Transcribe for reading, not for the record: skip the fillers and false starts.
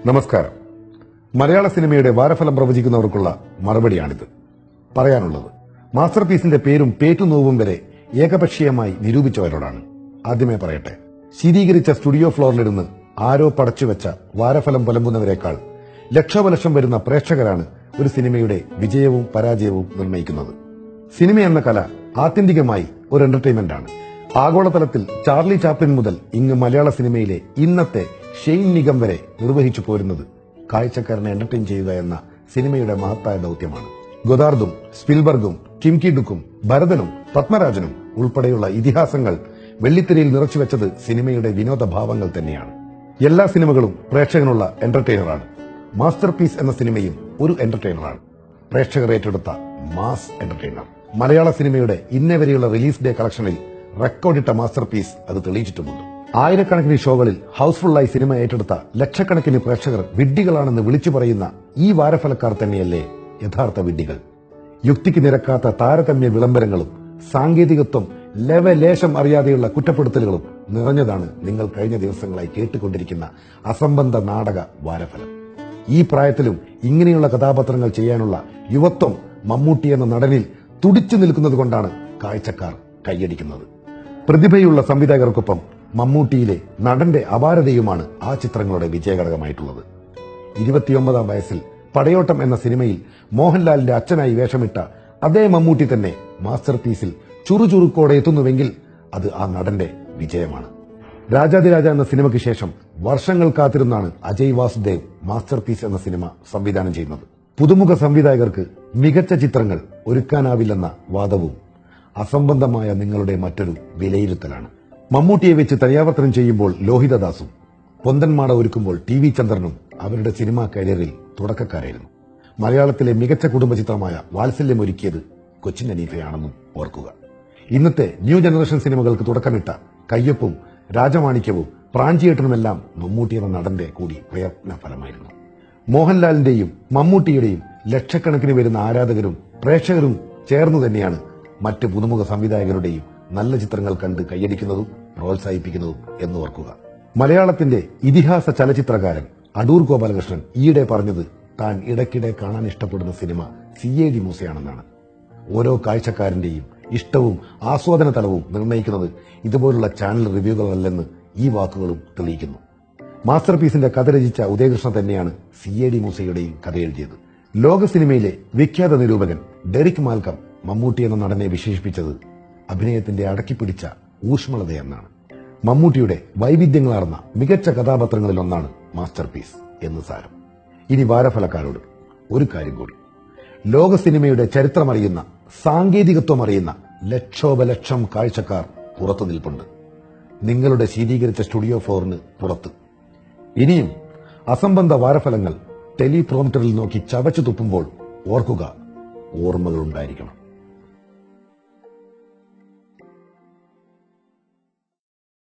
നമസ്കാരം. മലയാള സിനിമയുടെ വാരഫലം പ്രവചിക്കുന്നവർക്കുള്ള മറുപടിയാണിത്. പറയാനുള്ളത് മാസ്റ്റർ പീസിന്റെ പേരും പേറ്റുനോവും വരെ ഏകപക്ഷീയമായി നിരൂപിച്ചവരോടാണ്. ആദ്യമേ പറയട്ടെ, ശീതീകരിച്ച സ്റ്റുഡിയോ ഫ്ലോറിലിരുന്ന് ആരോ പടച്ചുവെച്ച വാരഫലം പുലമ്പുന്നവരെക്കാൾ ലക്ഷോപലക്ഷം വരുന്ന പ്രേക്ഷകരാണ് ഒരു സിനിമയുടെ വിജയവും പരാജയവും നിർണ്ണയിക്കുന്നത്. സിനിമ എന്ന കല ആത്യന്തികമായി ഒരു എന്റർടൈൻമെന്റ് ആണ്. ആഗോളതലത്തിൽ ചാർലി ചാപ്ലിൻ മുതൽ ഇങ്ങ് മലയാള സിനിമയിലെ ഇന്നത്തെ ഷെയ്ൻ നിഗം വരെ നിർവഹിച്ചു പോരുന്നത് കാഴ്ചക്കാരനെ എന്റർടൈൻ ചെയ്യുക എന്ന സിനിമയുടെ മഹത്തായ ദൌത്യമാണ്. ഗൊദാർദും സ്പിൽബർഗും കിം കി ഡുക്കും ഭരതനും പത്മരാജനും ഉൾപ്പെടെയുള്ള ഇതിഹാസങ്ങൾ വെള്ളിത്തിരയിൽ നിറച്ചുവെച്ചത് സിനിമയുടെ വിനോദഭാവങ്ങൾ തന്നെയാണ്. എല്ലാ സിനിമകളും പ്രേക്ഷകനുള്ള എന്റർടൈനറാണ്. മാസ്റ്റർ പീസ് എന്ന സിനിമയും ഒരു എന്റർടൈനറാണ്. പ്രേക്ഷകർ ഏറ്റെടുത്ത മാസ് എന്റർടൈനർ. മലയാള സിനിമയുടെ ഇന്നേ വരെയുള്ള റിലീസ് ഡേ കളക്ഷനിൽ റെക്കോർഡിട്ട മാസ്റ്റർ പീസ് അത് തെളിയിച്ചിട്ടുമുണ്ട്. ആയിരക്കണക്കിന് ഷോകളിൽ ഹൌസ്ഫുള്ളായി സിനിമ ഏറ്റെടുത്ത ലക്ഷക്കണക്കിന് പ്രേക്ഷകർ വിഡ്ഢികളാണെന്ന് വിളിച്ചു പറയുന്ന ഈ വാരഫലക്കാർ തന്നെയല്ലേ യഥാർത്ഥ വിഡ്ഢികൾ. യുക്തിക്ക് നിരക്കാത്ത താരതമ്യ വിളംബരങ്ങളും സാങ്കേതികത്വം ലേശം അറിയാതെയുള്ള കുറ്റപ്പെടുത്തലുകളും നിറഞ്ഞതാണ് നിങ്ങൾ കഴിഞ്ഞ ദിവസങ്ങളായി കേട്ടുകൊണ്ടിരിക്കുന്ന അസംബന്ധ നാടക വാരഫലം. ഈ പ്രായത്തിലും ഇങ്ങനെയുള്ള കഥാപാത്രങ്ങൾ ചെയ്യാനുള്ള യുവത്വം മമ്മൂട്ടി എന്ന നടനിൽ തുടിച്ചു നിൽക്കുന്നതുകൊണ്ടാണ് കാഴ്ചക്കാർ കൈയടിക്കുന്നത്. പ്രതിഭയുള്ള സംവിധായകർക്കൊപ്പം മമ്മൂട്ടിയിലെ നടന്റെ അപാരതയുമാണ് ആ ചിത്രങ്ങളുടെ വിജയഘടകമായിട്ടുള്ളത്. 29-ാം വയസ്സിൽ പടയോട്ടം എന്ന സിനിമയിൽ മോഹൻലാലിന്റെ അച്ഛനായി വേഷമിട്ട അതേ മമ്മൂട്ടി തന്നെ മാസ്റ്റർ പീസിൽ ചുറുചുറുക്കോടെ എത്തുന്നുവെങ്കിൽ അത് ആ നടന്റെ വിജയമാണ്. രാജാതിരാജ എന്ന സിനിമയ്ക്ക് ശേഷം വർഷങ്ങൾ കാത്തിരുന്നാണ് അജയ് വാസുദേവ് മാസ്റ്റർ പീസ് എന്ന സിനിമ സംവിധാനം ചെയ്യുന്നത്. പുതുമുഖ സംവിധായകർക്ക് മികച്ച ചിത്രങ്ങൾ ഒരുക്കാനാവില്ലെന്ന വാദവും അസംബന്ധമായ നിങ്ങളുടെ മറ്റൊരു വിലയിരുത്തലാണ്. മമ്മൂട്ടിയെ വെച്ച് തനിയാവർത്തനം ചെയ്യുമ്പോൾ ലോഹിതദാസും പൊന്തന്മാട ഒരുക്കുമ്പോൾ ടി.വി. ചന്ദ്രനും അവരുടെ സിനിമാ കരിയറിൽ തുടക്കക്കാരായിരുന്നു. മലയാളത്തിലെ മികച്ച കുടുംബചിത്രമായ വാത്സല്യം ഒരുക്കിയത് കൊച്ചിൻ അനീഫയാണെന്നും ഓർക്കുക. ഇന്നത്തെ ന്യൂ ജനറേഷൻ സിനിമകൾക്ക് തുടക്കമിട്ട കയ്യൊപ്പും രാജമാണിക്യവും പ്രാഞ്ചിയേട്ടനുമെല്ലാം മമ്മൂട്ടി എന്ന നടന്റെ കൂടി പ്രയത്ന ഫലമായിരുന്നു. മോഹൻലാലിന്റെയും മമ്മൂട്ടിയുടെയും ലക്ഷക്കണക്കിന് വരുന്ന ആരാധകരും പ്രേക്ഷകരും ചേർന്നു തന്നെയാണ് മറ്റ് പുതുമുഖ സംവിധായകരുടെയും നല്ല ചിത്രങ്ങൾ കണ്ട് കൈയടിക്കുന്നതും പ്രോത്സാഹിപ്പിക്കുന്നതും എന്ന് ഓർക്കുക. മലയാളത്തിന്റെ ഇതിഹാസ ചലച്ചിത്രകാരൻ അടൂർ ഗോപാലകൃഷ്ണൻ ഈയിടെ പറഞ്ഞത് താൻ ഇടയ്ക്കിടെ കാണാൻ ഇഷ്ടപ്പെടുന്ന സിനിമ CID മൂസയാണെന്നാണ്. ഓരോ കാഴ്ചക്കാരന്റെയും ഇഷ്ടവും ആസ്വാദന തലവും നിർണ്ണയിക്കുന്നത് ഇതുപോലുള്ള ചാനൽ റിവ്യൂകളല്ലെന്ന് ഈ വാക്കുകളും തെളിയിക്കുന്നു. മാസ്റ്റർ പീസിന്റെ കഥ രചിച്ച ഉദയകൃഷ്ണ തന്നെയാണ് CID മൂസയുടെയും കഥ എഴുതിയത്. ലോക സിനിമയിലെ വിഖ്യാത നിരൂപകൻ ഡെറിക് മാൽക്കം മമ്മൂട്ടി എന്ന നടനെ വിശേഷിപ്പിച്ചത് അഭിനയത്തിന്റെ അടക്കിപ്പിടിച്ച ഊഷ്മളതയെന്നാണ്. മമ്മൂട്ടിയുടെ വൈവിധ്യങ്ങളാർന്ന മികച്ച കഥാപാത്രങ്ങളിലൊന്നാണ് മാസ്റ്റർ പീസ് എന്ന് സാരം. ഇനി വാരഫലക്കാരോട് ഒരു കാര്യം കൂടി. ലോക സിനിമയുടെ ചരിത്രമറിയുന്ന സാങ്കേതികത്വം അറിയുന്ന ലക്ഷോപലക്ഷം കാഴ്ചക്കാർ പുറത്തു നിൽപ്പുണ്ട്, നിങ്ങളുടെ ശീതീകരിച്ച സ്റ്റുഡിയോ ഫ്ലോറിന് പുറത്ത്. ഇനിയും അസംബന്ധ വാരഫലങ്ങൾ ടെലിപ്രോംപ്റ്ററിൽ നോക്കി ചവച്ചു തുപ്പുമ്പോൾ ഓർക്കുക, ഓർമ്മകളുണ്ടായിരിക്കണം.